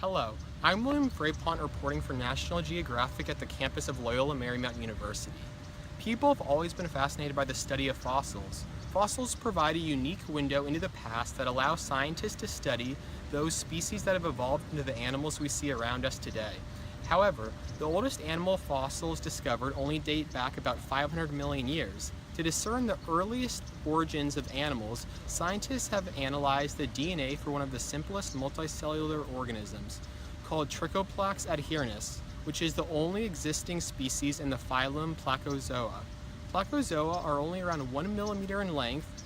Hello, I'm William Frapont reporting for National Geographic at the campus of Loyola Marymount University. People have always been fascinated by the study of fossils. Fossils provide a unique window into the past that allows scientists to study those species that have evolved into the animals we see around us today. However, the oldest animal fossils discovered only date back about 500 million years. To discern the earliest origins of animals, scientists have analyzed the DNA for one of the simplest multicellular organisms, called Trichoplax adherinus, which is the only existing species in the phylum Placozoa. Placozoa are only around 1 millimeter in length,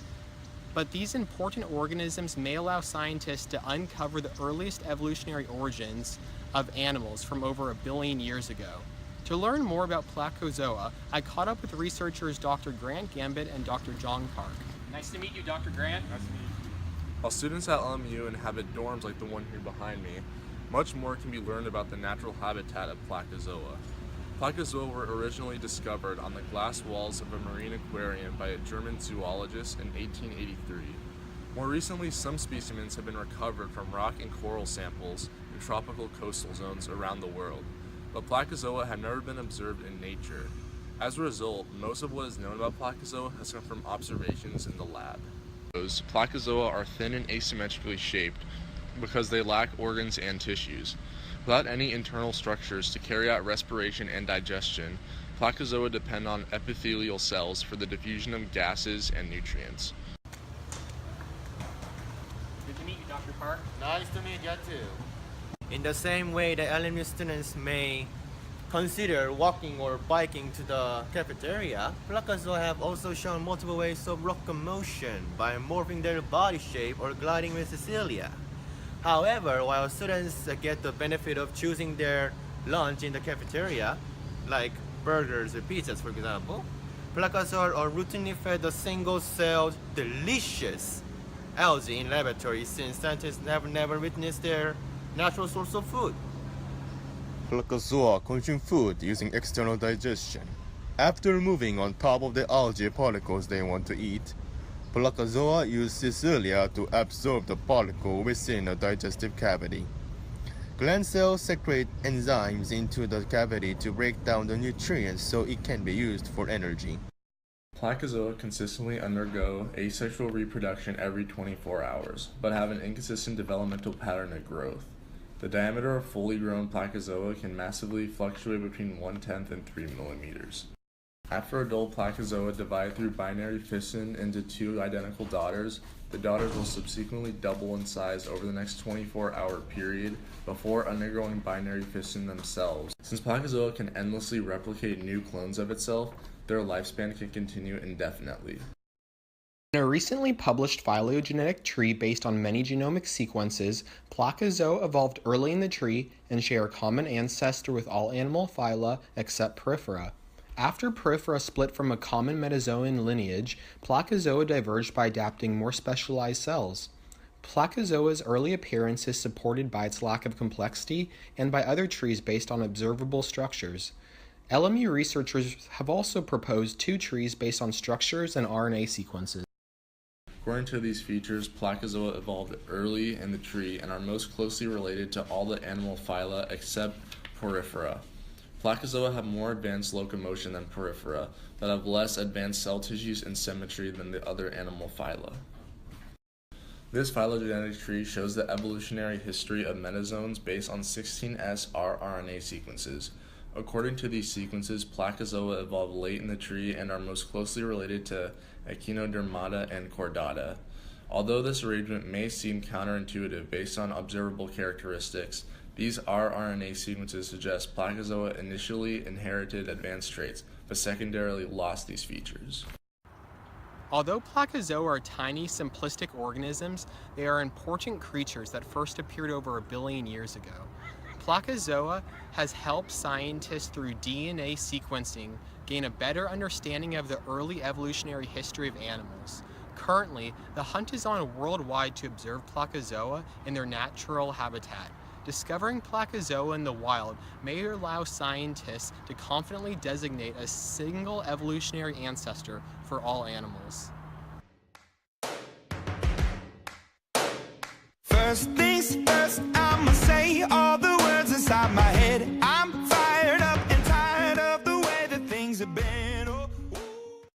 but these important organisms may allow scientists to uncover the earliest evolutionary origins of animals from over 1 billion years ago. To learn more about Placozoa, I caught up with researchers Dr. Grant Gambit and Dr. John Park. Nice to meet you, Dr. Grant. Nice to meet you. While students at LMU inhabit dorms like the one here behind me, much more can be learned about the natural habitat of Placozoa. Placozoa were originally discovered on the glass walls of a marine aquarium by a German zoologist in 1883. More recently, some specimens have been recovered from rock and coral samples in tropical coastal zones around the world. But Placozoa have never been observed in nature. As a result, most of what is known about Placozoa has come from observations in the lab. Placozoa are thin and asymmetrically shaped because they lack organs and tissues. Without any internal structures to carry out respiration and digestion, Placozoa depend on epithelial cells for the diffusion of gases and nutrients. Good to meet you, Dr. Park. Nice to meet you too. In the same way that LMU students may consider walking or biking to the cafeteria, Placozoa have also shown multiple ways of locomotion by morphing their body shape or gliding with Cecilia. However, while students get the benefit of choosing their lunch in the cafeteria, like burgers or pizzas for example, Placozoa are routinely fed a single-celled, delicious algae in laboratories since scientists have never witnessed their natural source of food. Placozoa consume food using external digestion. After moving on top of the algae particles they want to eat, Placozoa use cilia to absorb the particle within a digestive cavity. Gland cells secrete enzymes into the cavity to break down the nutrients so it can be used for energy. Placozoa consistently undergo asexual reproduction every 24 hours, but have an inconsistent developmental pattern of growth. The diameter of fully grown Placozoa can massively fluctuate between 1/10 and 3 millimeters. After adult Placozoa divide through binary fission into two identical daughters, the daughters will subsequently double in size over the next 24-hour period before undergoing binary fission themselves. Since Placozoa can endlessly replicate new clones of itself, their lifespan can continue indefinitely. In a recently published phylogenetic tree based on many genomic sequences, Placozoa evolved early in the tree and share a common ancestor with all animal phyla except Porifera. After Porifera split from a common Metazoan lineage, Placozoa diverged by adapting more specialized cells. Placozoa's early appearance is supported by its lack of complexity and by other trees based on observable structures. LMU researchers have also proposed two trees based on structures and RNA sequences. According to these features, Placozoa evolved early in the tree and are most closely related to all the animal phyla except Porifera. Placozoa have more advanced locomotion than Porifera, but have less advanced cell tissues and symmetry than the other animal phyla. This phylogenetic tree shows the evolutionary history of metazoans based on 16S rRNA sequences. According to these sequences, Placozoa evolved late in the tree and are most closely related to Echinodermata and Chordata. Although this arrangement may seem counterintuitive based on observable characteristics, these rRNA sequences suggest Placozoa initially inherited advanced traits, but secondarily lost these features. Although Placozoa are tiny, simplistic organisms, they are important creatures that first appeared over 1 billion years ago. Placozoa has helped scientists through DNA sequencing gain a better understanding of the early evolutionary history of animals. Currently, the hunt is on worldwide to observe Placozoa in their natural habitat. Discovering Placozoa in the wild may allow scientists to confidently designate a single evolutionary ancestor for all animals. First things first, I'ma say all the words inside my head. I'm fired up and tired of the way that things have been.